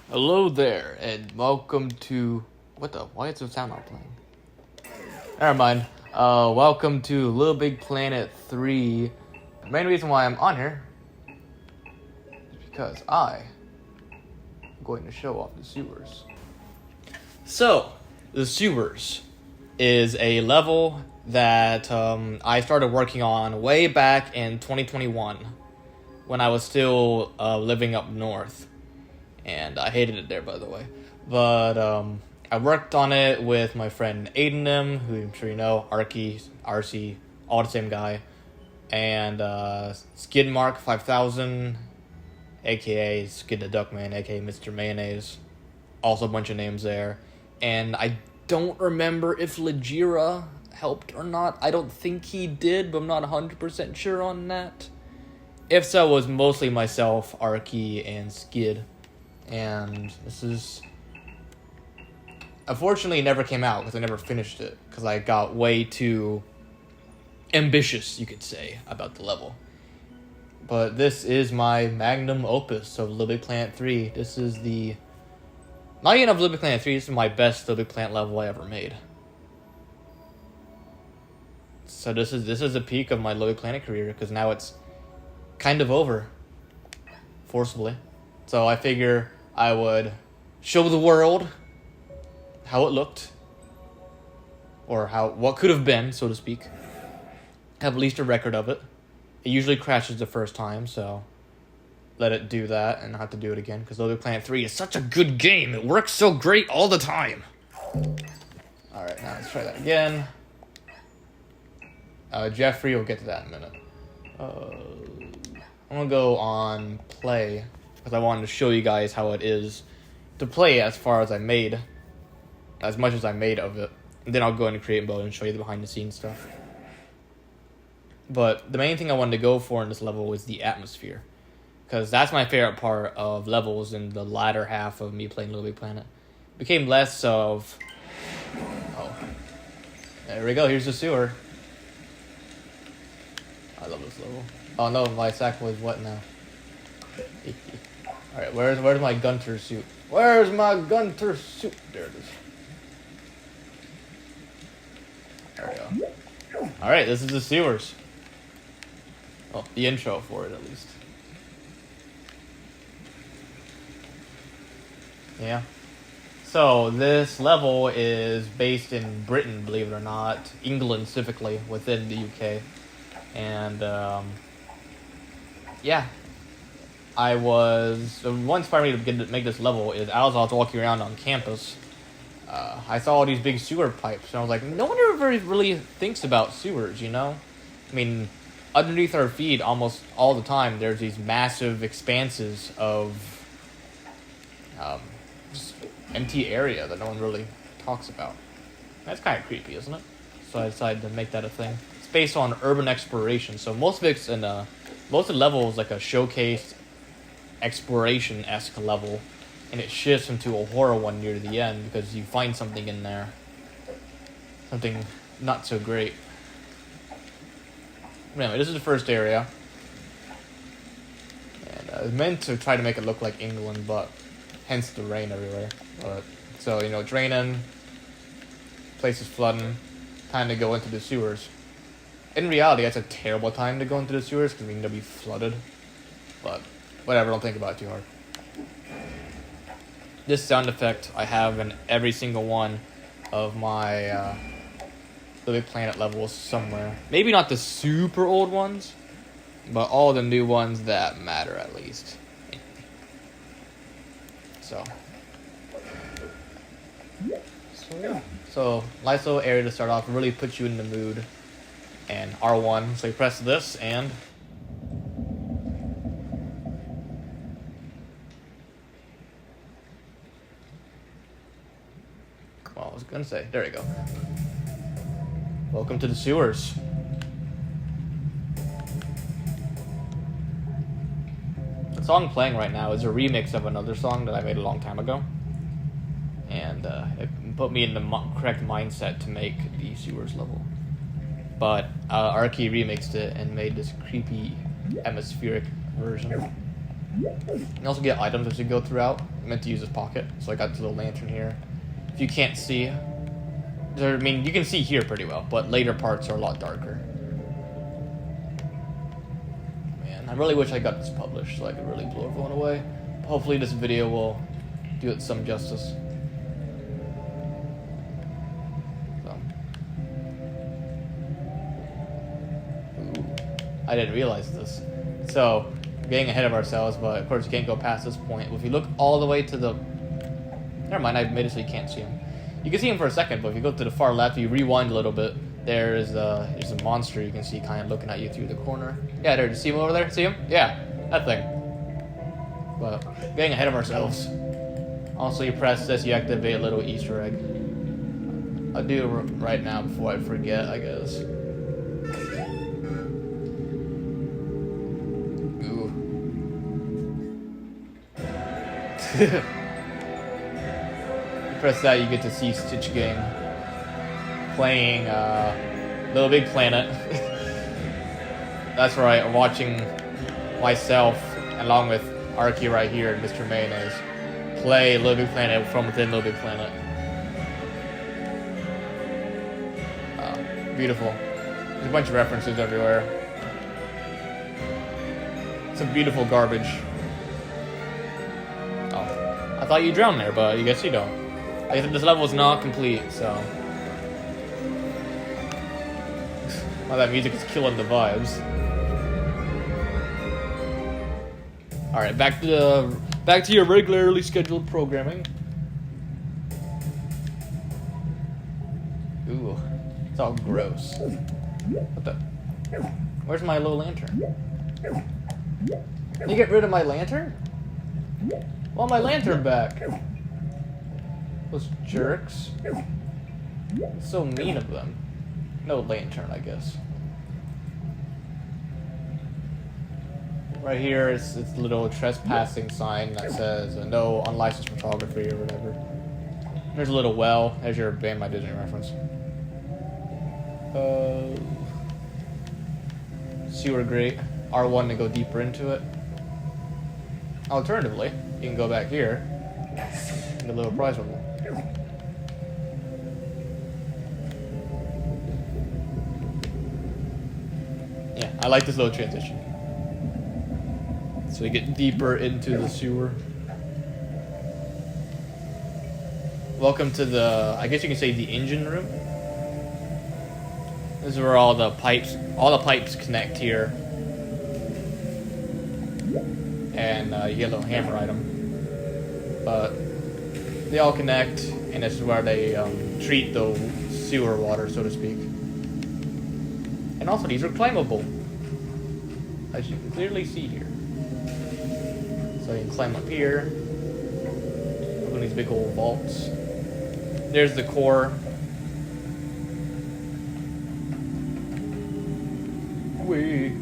Hello there, and welcome to... What the? Why is the sound not playing? Never mind. Welcome to LittleBigPlanet 3. The main reason why I'm on here is because I'm going to show off the sewers. So, the sewers is a level that I started working on way back in 2021 when I was still living up north. And I hated it there, by the way. But I worked on it with my friend Aidennm, who I'm sure you know, Arky, RC, all the same guy, and Skidmark 5000, aka Skid the Duckman, aka Mr Mayonnaise. Also a bunch of names there. And I don't remember if Lajira helped or not. I don't think he did, but I'm not 100% sure on that. If so, it was mostly myself, Arky, and Skid. And this is... Unfortunately, it never came out because I never finished it. Because I got way too ambitious, you could say, about the level. But this is my magnum opus of LittleBigPlanet 3. This is the... Not even of LittleBigPlanet 3, this is my best LittleBigPlanet level I ever made. So this is a peak of my LittleBigPlanet career, because now it's kind of over. Forcibly. So I figure I would show the world how it looked, or what could have been, so to speak. Have at least a record of it. It usually crashes the first time, so let it do that and not have to do it again, because LittleBigPlanet 3 is such a good game. It works so great all the time. Alright, now let's try that again. Jeffrey, we'll get to that in a minute. I'm gonna go on play, because I wanted to show you guys how it is to play as much as I made of it. And then I'll go into create mode and show you the behind the scenes stuff. But the main thing I wanted to go for in this level was the atmosphere, because that's my favorite part of levels in the latter half of me playing LittleBigPlanet. It became less of... Oh. There we go, here's the sewer. I love this level. Oh no, my sack was wet now. Alright, where's my Gunter suit? Where's my Gunter suit? There it is. There we go. Alright, this is the sewers. Oh, the intro for it at least. Yeah. So, this level is based in Britain, believe it or not. England, specifically, within the UK. And, yeah. What inspired me to make this level is as I was walking around on campus, I saw all these big sewer pipes, and I was like, no one ever really thinks about sewers, you know? I mean, underneath our feet, almost all the time, there's these massive expanses of just empty area that no one really talks about. That's kind of creepy, isn't it? So I decided to make that a thing. It's based on urban exploration, so most of it's in most of the level is like a showcase exploration-esque level, and it shifts into a horror one near the end because you find something in there. Something not so great. Anyway, this is the first area. And I was meant to try to make it look like England, but hence the rain everywhere. But so, you know, it's raining, place is flooding, time to go into the sewers. In reality, that's a terrible time to go into the sewers because we need to be flooded. But whatever, don't think about it too hard. This sound effect I have in every single one of my LittleBigPlanet levels somewhere. Maybe not the super old ones, but all the new ones that matter at least. So yeah. So nice little area to start off, really puts you in the mood. And R1, so you press this and... Well, I was gonna say, there you go. Welcome to the sewers. The song playing right now is a remix of another song that I made a long time ago. And it put me in the correct mindset to make the sewers level. But Arky remixed it and made this creepy atmospheric version. You also get items as you go throughout. I meant to use this pocket, so I got this little lantern here. If you can't see, I mean, you can see here pretty well, but later parts are a lot darker. Man, I really wish I got this published so I could really blow everyone away. Hopefully this video will do it some justice. So. Ooh, I didn't realize this. So, we're getting ahead of ourselves, but of course you can't go past this point. If you look all the way to the... Never mind, I've made it so you can't see him. You can see him for a second, but if you go to the far left, you rewind a little bit, there's a monster you can see kind of looking at you through the corner. Yeah, there, see him over there? See him? Yeah, that thing. But, getting ahead of ourselves. Also, you press this, you activate a little Easter egg. I'll do it right now before I forget, I guess. Ooh. Press that, you get to see Stitch Gang playing LittleBigPlanet. That's right, I'm watching myself along with Arky right here and Mr Mayo play LittleBigPlanet from within LittleBigPlanet. Beautiful. There's a bunch of references everywhere. Some beautiful garbage. Oh, I thought you drowned there, but I guess you don't. Like I said, this level is not complete, so... Wow, that music is killing the vibes. Alright, back to your regularly scheduled programming. Ooh, it's all gross. What the? Where's my little lantern? Can you get rid of my lantern? Want my lantern back. Those jerks. It's so mean of them. No lantern, I guess. Right here, it's a little trespassing sign that says no unlicensed photography or whatever. There's a little well. There's your Band My Disney reference. Sewer grate. R1 to go deeper into it. Alternatively, you can go back here in the little prize level. Yeah, I like this little transition. So we get deeper into the sewer. Welcome to the, I guess you can say the engine room. This is where all the pipes connect here. And you get a little hammer item. But they all connect, and this is where they treat the sewer water, so to speak. And also, these are climbable, as you can clearly see here. So you can climb up here, open these big old vaults. There's the core. Whee!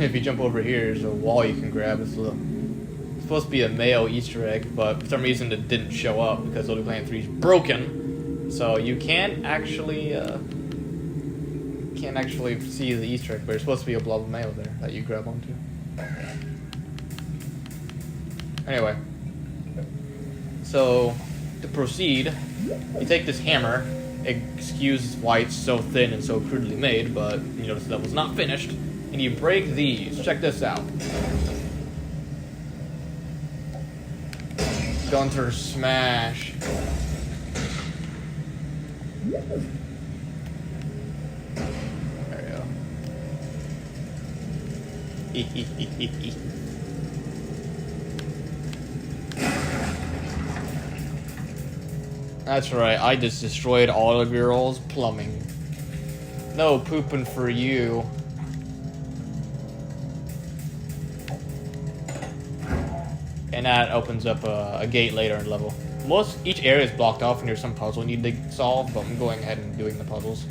If you jump over here, there's a wall you can grab. It's supposed to be a Mayo Easter egg, but for some reason it didn't show up because LittleBigPlanet 3 is broken. So you can't actually see the Easter egg, but there's supposed to be a blob of Mayo there that you grab onto. Anyway, so to proceed, you take this hammer. Excuse why it's so thin and so crudely made, but you notice the level's not finished. And you break these. Check this out. Gunter smash. There we go. That's right, I just destroyed all of your all's plumbing. No pooping for you. And that opens up a gate later in the level. Each area is blocked off and there's some puzzle you need to solve, but I'm going ahead and doing the puzzles.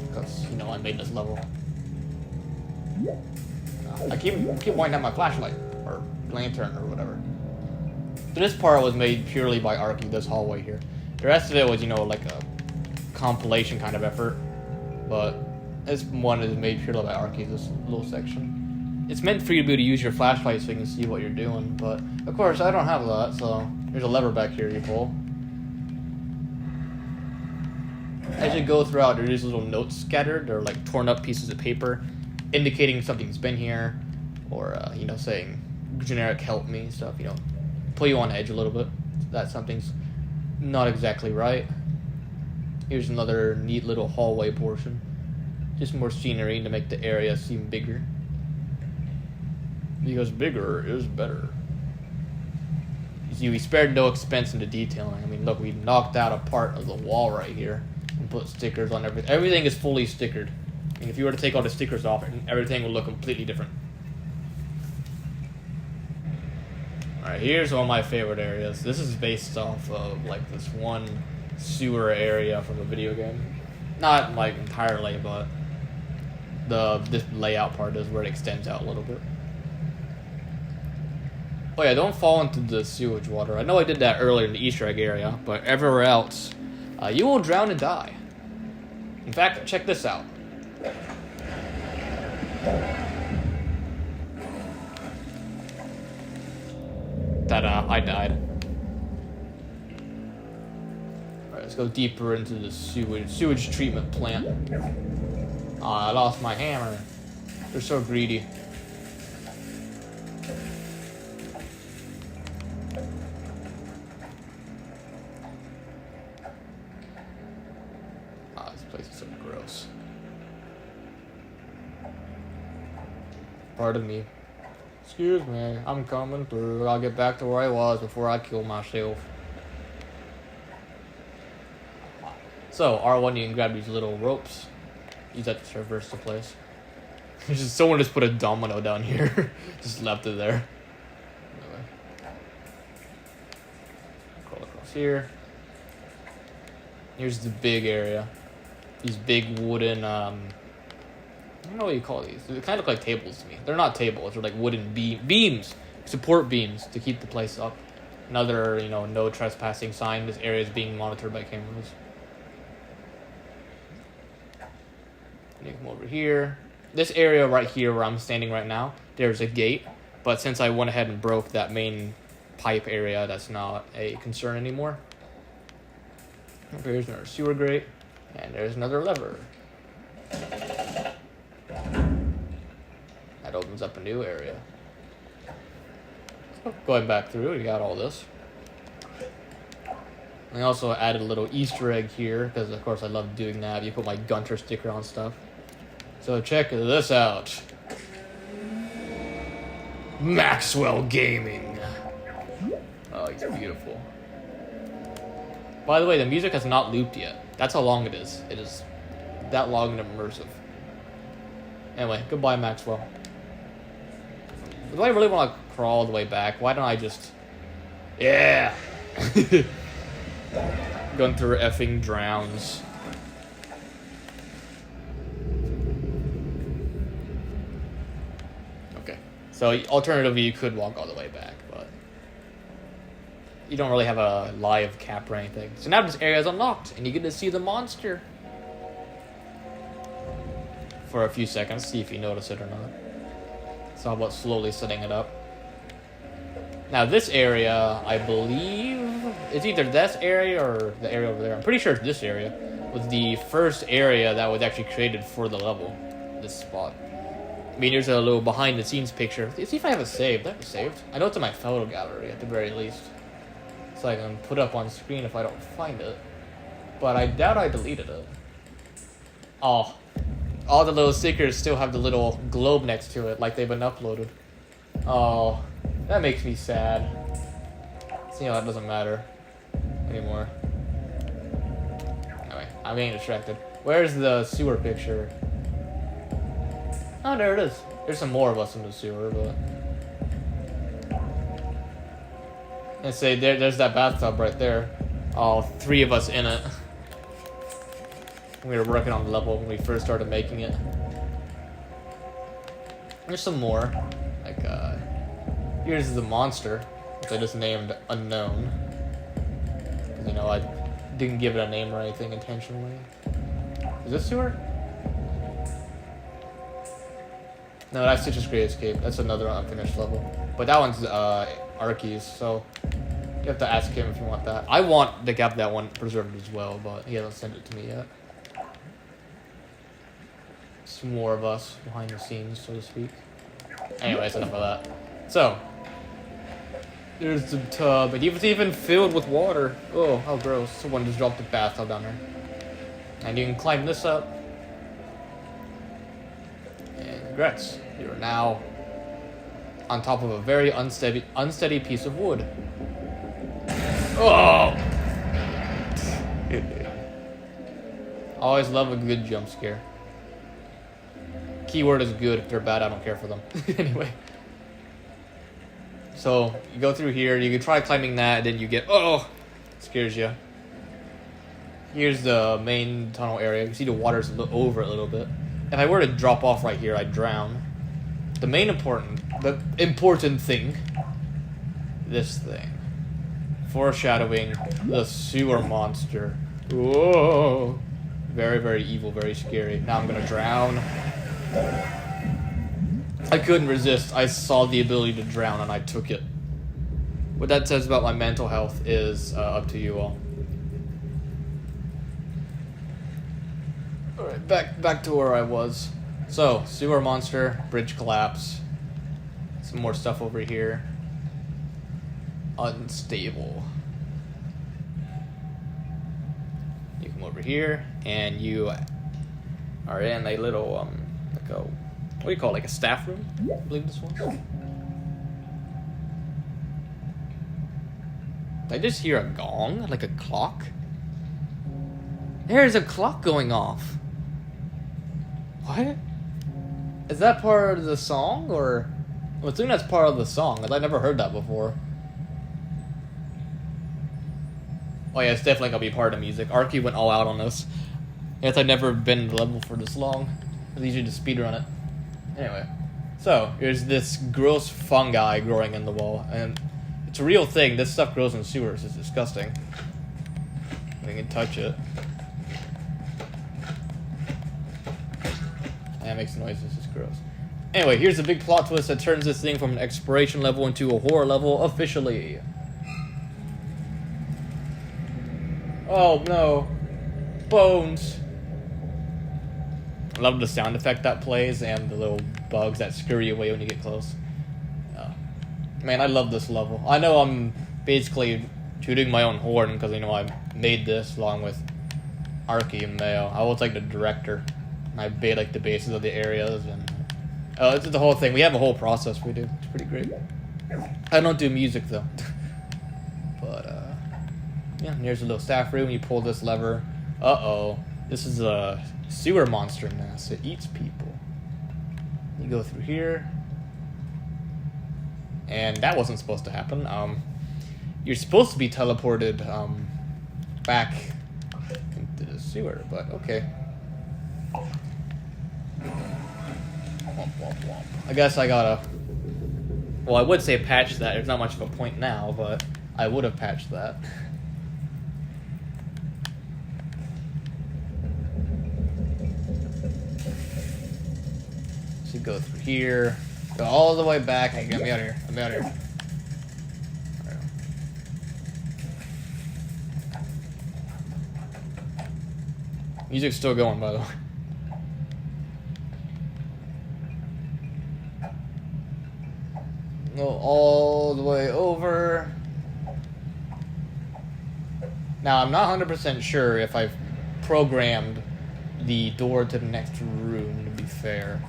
Because, you know, I made this level. I keep winding up my flashlight, or lantern, or whatever. So this part was made purely by Arky, this hallway here. The rest of it was, you know, like a compilation kind of effort. But this one is made purely by Arky, this little section. it's meant for you to be able to use your flashlight so you can see what you're doing, but of course I don't have that, so there's a lever back here you pull. As you go throughout, there's these little notes scattered, or like torn up pieces of paper, indicating something's been here, or you know, saying generic help me stuff, you know, pull you on edge a little bit, that something's not exactly right. Here's another neat little hallway portion, just more scenery to make the area seem bigger, because bigger is better. You see, we spared no expense into detailing. I mean, look, we knocked out a part of the wall right here and put stickers on everything. Everything is fully stickered. I mean, if you were to take all the stickers off, everything would look completely different. Alright, here's one of my favorite areas. This is based off of, like, this one sewer area from a video game. Not, like, entirely, but this layout part is where it extends out a little bit. Oh yeah, don't fall into the sewage water. I know I did that earlier in the Easter egg area, but everywhere else, you will drown and die. In fact, check this out. Ta-da, I died. Alright, let's go deeper into the sewage treatment plant. Oh, I lost my hammer. They're so greedy. This place is so gross. Pardon me. Excuse me, I'm coming through. I'll get back to where I was before I kill myself. So, R1, you can grab these little ropes. Use that to traverse the place. Someone just put a domino down here. Just left it there. Anyway. Crawl across here. Here's the big area. These big wooden, I don't know what you call these. They kind of look like tables to me. They're not tables. They're like wooden beams. Support beams to keep the place up. Another, you know, no trespassing sign. This area is being monitored by cameras. And you come over here. This area right here where I'm standing right now, there's a gate. But since I went ahead and broke that main pipe area, that's not a concern anymore. There's another sewer grate. And there's another lever. That opens up a new area. So going back through, we got all this. I also added a little Easter egg here, because of course I love doing that. You put my Gunter sticker on stuff. So check this out. Maxwell Gaming. Oh, he's beautiful. By the way, the music has not looped yet. That's how long it is. It is that long and immersive. Anyway, goodbye, Maxwell. Do I really want to crawl all the way back? Why don't I just... Yeah! Gunter effing drowns. Okay. So, alternatively, you could walk all the way back, but... you don't really have a live cap or anything. So now this area is unlocked, and you get to see the monster. For a few seconds, see if you notice it or not. So how about slowly setting it up? Now this area, I believe, it's either this area or the area over there. I'm pretty sure it's this area. Was the first area that was actually created for the level. This spot. I mean, there's a little behind the scenes picture. Let's see if I have it saved. I have it saved. I know it's in my photo gallery at the very least. So I can put up on screen if I don't find it. But I doubt I deleted it. Oh. All the little stickers still have the little globe next to it, like they've been uploaded. Oh, that makes me sad. See how it doesn't matter anymore. Anyway, I'm getting distracted. Where's the sewer picture? Oh, there it is. There's some more of us in the sewer, but... and say there's that bathtub right there. All 3 of us in it. We were working on the level when we first started making it. There's some more. Like, here's the monster, which I just named Unknown. You know, I didn't give it a name or anything intentionally. Is this sewer? No, that's Citrus Great Escape. That's another unfinished level. But that one's Arky's, so you have to ask him if you want that. I want to have that one preserved as well, but he hasn't sent it to me yet. It's more of us behind the scenes, so to speak. Anyways, enough of that. So, there's the tub, and it's even filled with water. Oh, how gross. Someone just dropped a bathtub down there. And you can climb this up. And congrats. You are now on top of a very unsteady piece of wood. Oh! Always love a good jump scare. Keyword is good. If they're bad, I don't care for them. Anyway. So, you go through here, you can try climbing that, and then you get, oh! Scares you. Here's the main tunnel area. You can see the water's over a little bit. If I were to drop off right here, I'd drown. The important thing, this thing. Foreshadowing the sewer monster. Whoa! Very, very evil, very scary. Now I'm gonna drown. I couldn't resist. I saw the ability to drown and I took it. What that says about my mental health is up to you all. Alright, back to where I was. So, sewer monster, bridge collapse. Some more stuff over here. Unstable. You come over here, and you are in a little, like a, what do you call it, like a staff room? I believe this one. Did I just hear a gong? Like a clock? There's a clock going off. What? Is that part of the song, or? I'm assuming that's part of the song, because I never heard that before. Oh yeah, it's definitely gonna be part of the music. Arky went all out on this. I guess I've never been in the level for this long. It's easy to speedrun it. Anyway. So, here's this gross fungi growing in the wall. And it's a real thing. This stuff grows in sewers. It's disgusting. I can touch it. And it makes noises. It's gross. Anyway, here's a big plot twist that turns this thing from an exploration level into a horror level officially. Oh no. Bones. I love the sound effect that plays and the little bugs that scurry away when you get close. Man, I love this level. I know I'm basically tooting my own horn because, you know, I made this along with Arky and Mayo. I was like the director. I made like the bases of the areas and it's the whole thing. We have a whole process we do. It's pretty great. I don't do music though. But yeah, here's a little staff room. You pull this lever. Uh-oh. This is a sewer monster nest. It eats people. You go through here. And that wasn't supposed to happen. You're supposed to be teleported back into the sewer, but okay. Womp, womp, womp. I guess I gotta... Well, I would say patch that. There's not much of a point now, but I would have patched that. So you go through here, go all the way back. Hey, get me out of here. Get me out of here. Right. Music's still going, by the way. Go all the way over. Now, I'm not 100% sure if I've programmed the door to the next room, to be fair.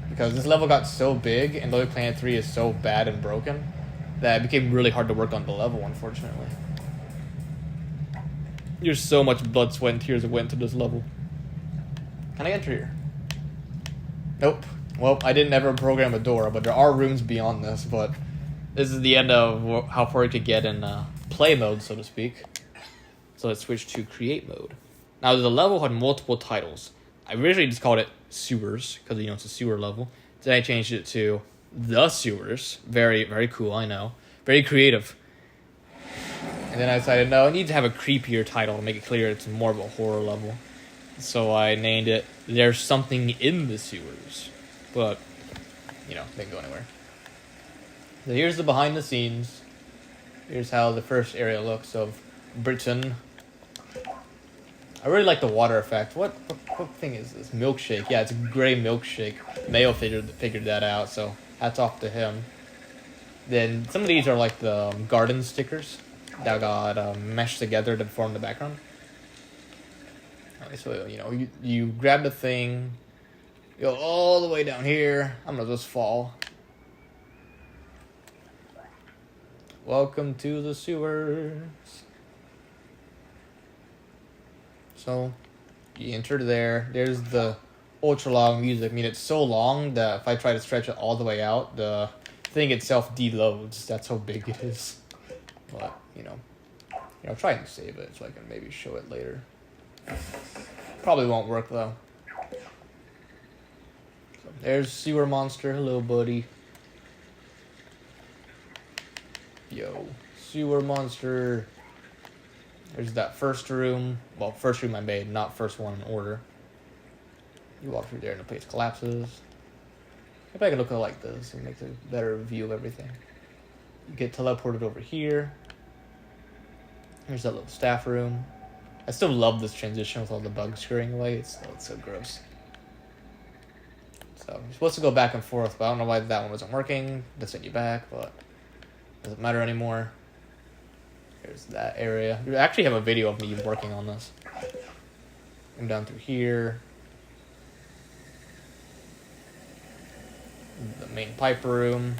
Because this level got so big, and LittleBigPlanet 3 is so bad and broken, that it became really hard to work on the level, unfortunately. There's so much blood, sweat, and tears that went into this level. Can I enter here? Nope. Well, I didn't ever program a door, but there are rooms beyond this, but this is the end of how far you could get in play mode, so to speak. So let's switch to create mode. Now, the level had multiple titles. I originally just called it Sewers, because, you know, it's a sewer level. Then I changed it to The Sewers. Very, very cool, I know. Very creative. And then I decided, no, I need to have a creepier title to make it clear it's more of a horror level. So I named it There's Something in the Sewers. But you know, they can go anywhere. So here's the behind the scenes. Here's how the first area looks of Britain. I really like the water effect. What thing is this? Milkshake. Yeah, it's a gray milkshake. Mayo figured that out, so hats off to him. Then some of these are like the garden stickers that got meshed together to form the background. So, you know, you grab the thing, go all the way down here. I'm gonna just fall. Welcome to the sewers. So, you enter there. There's the ultra long music. I mean, it's so long that if I try to stretch it all the way out, the thing itself deloads. That's how big it is. But, you know, I'll try and save it so I can maybe show it later. Probably won't work though. So there's Sewer Monster. Hello, buddy. Yo, Sewer Monster. There's that first room. Well, first room I made, not first one in order. You walk through there and the place collapses. Maybe I can look at it like this. It makes a better view of everything. You get teleported over here. Here's that little staff room. I still love this transition with all the bugs scurrying away. It's so gross. So you're supposed to go back and forth, but I don't know why that one wasn't working. They sent you back, but doesn't matter anymore. Here's that area. You actually have a video of me working on this. Come down through here. The main pipe room.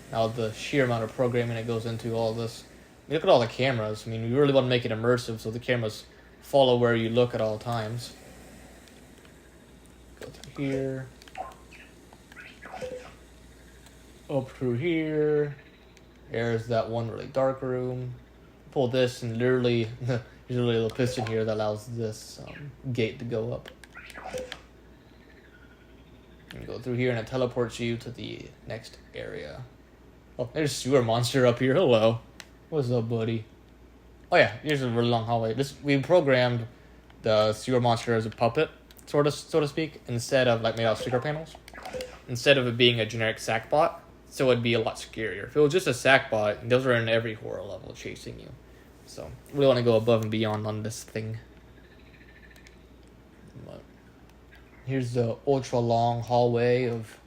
Now the sheer amount of programming that goes into all of this. I mean, look at all the cameras. I mean, we really want to make it immersive, so the cameras follow where you look at all times. Go through here. Up through here. There's that one really dark room. Pull this and literally, there's a little piston here that allows this gate to go up. And go through here and it teleports you to the next area. Oh, there's Sewer Monster up here. Hello. What's up, buddy? Oh yeah, here's a really long hallway. We programmed the Sewer Monster as a puppet, so to speak, instead of like made out of sticker panels. Instead of it being a generic sackbot, so it'd be a lot scarier. If it was just a sackbot, those are in every horror level chasing you. So we want to go above and beyond on this thing. But here's the ultra long hallway of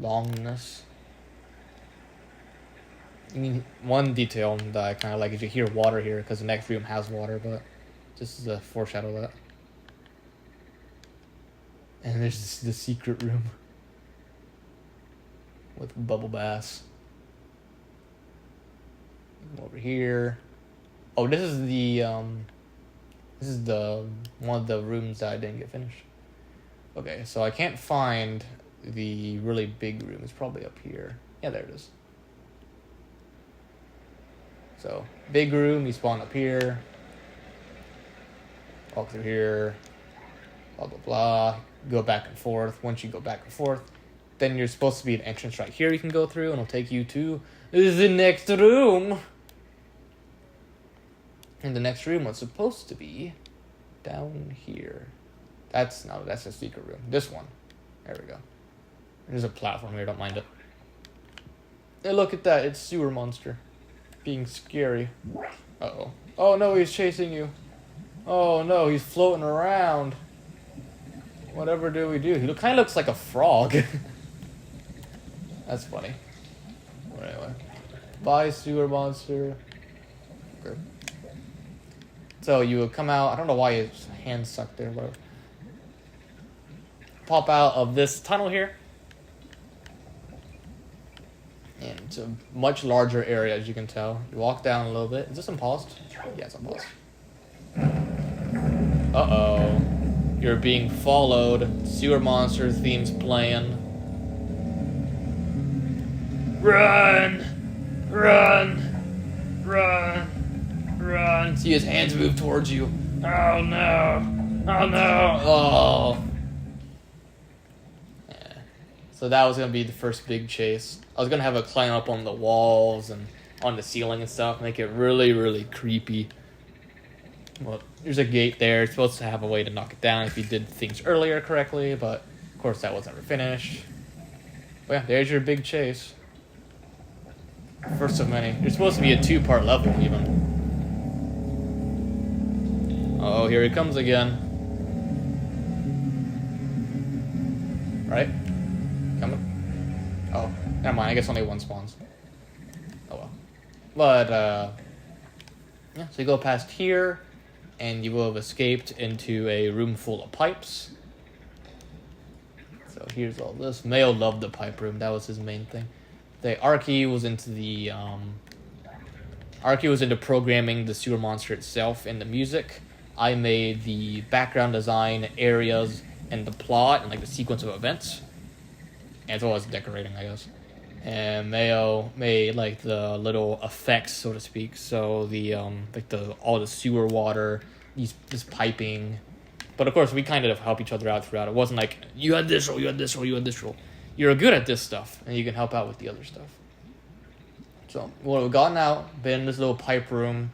longness. I mean, one detail that I kind of like is you hear water here because the next room has water, but this is a foreshadow of that. And there's the secret room with bubble baths. Over here. Oh, this is the one of the rooms that I didn't get finished. Okay, so I can't find the really big room. It's probably up here. Yeah, there it is. So, big room, you spawn up here. Walk through here. Blah, blah, blah. Go back and forth. Once you go back and forth, then you're supposed to be an entrance right here you can go through, and it'll take you to the next room. And the next room was supposed to be down here. That's a secret room. This one. There we go. There's a platform here, don't mind it. Hey, look at that. It's Sewer Monster. Being scary. Uh-oh. Oh no, he's chasing you. Oh no, he's floating around. Whatever do we do? He kind of looks like a frog. That's funny. But anyway. Bye, Sewer Monster. Okay. So you would come out. I don't know why his hand's stuck there, but pop out of this tunnel here. And it's a much larger area, as you can tell. You walk down a little bit. Is this unpaused? Yeah, it's unpaused. Uh-oh. You're being followed. Sewer Monster theme's playing. Run! Run! Run! Run! See his hands move towards you. Oh no! Oh no! Oh! Yeah. So that was going to be the first big chase. I was going to have it climb up on the walls and on the ceiling and stuff. Make it really, really creepy. Well, there's a gate there. It's supposed to have a way to knock it down if you did things earlier correctly, but of course that was never finished. But yeah, there's your big chase. First of many. There's supposed to be a 2-part level, even. Oh, here he comes again. Right? Coming? Oh, never mind. I guess only one spawns. Oh well. But, yeah, so you go past here, and you will have escaped into a room full of pipes. So here's all this. Mayo loved the pipe room. That was his main thing. The Archie was into the, Archie was into programming the sewer monster itself and the music. I made the background design, areas, and the plot, and, like, the sequence of events. As well as decorating, I guess. And Mayo made, like, the little effects, so to speak. So the like all the sewer water, this piping. But of course, we kind of help each other out throughout. It wasn't like you had this role, you had this role, you had this role. You're good at this stuff, and you can help out with the other stuff. So we would have gotten out, been in this little pipe room,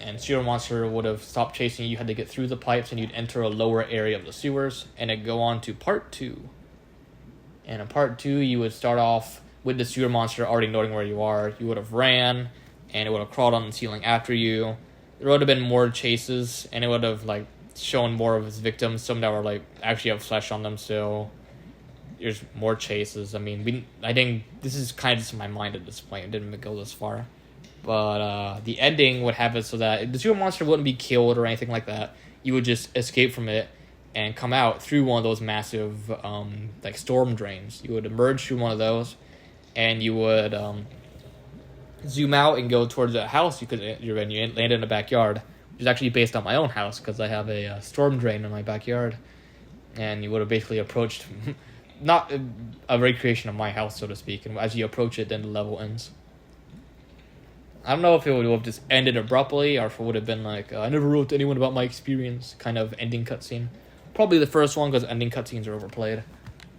and sewer monster would have stopped chasing you. You had to get through the pipes, and you'd enter a lower area of the sewers, and it'd go on to part 2. And in part 2, you would start off with the sewer monster already knowing where you are. You would have ran, and it would have crawled on the ceiling after you. There would have been more chases, and it would have, like, shown more of its victims. Some that were, like, actually have flesh on them still. There's more chases. I mean, I think this is kind of just in my mind at this point. It didn't go this far. But the ending would have it so that the sewer monster wouldn't be killed or anything like that. You would just escape from it and come out through one of those massive, like, storm drains. You would emerge through one of those, and you would zoom out and go towards a house. You land in a backyard, which is actually based on my own house, because I have a storm drain in my backyard. And you would have basically approached, not a recreation of my house, so to speak, and as you approach it, then the level ends. I don't know if it would have just ended abruptly, or if it would have been like, I never wrote to anyone about my experience, kind of ending cutscene. Probably the first one, because ending cutscenes are overplayed.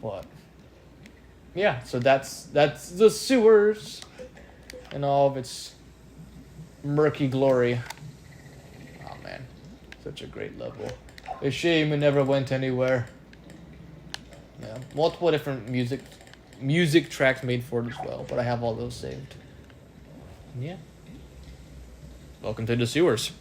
But yeah, so that's the sewers in all of its murky glory. Oh man, such a great level. A shame it never went anywhere. Yeah, multiple different music tracks made for it as well, but I have all those saved. Yeah. Welcome to the sewers.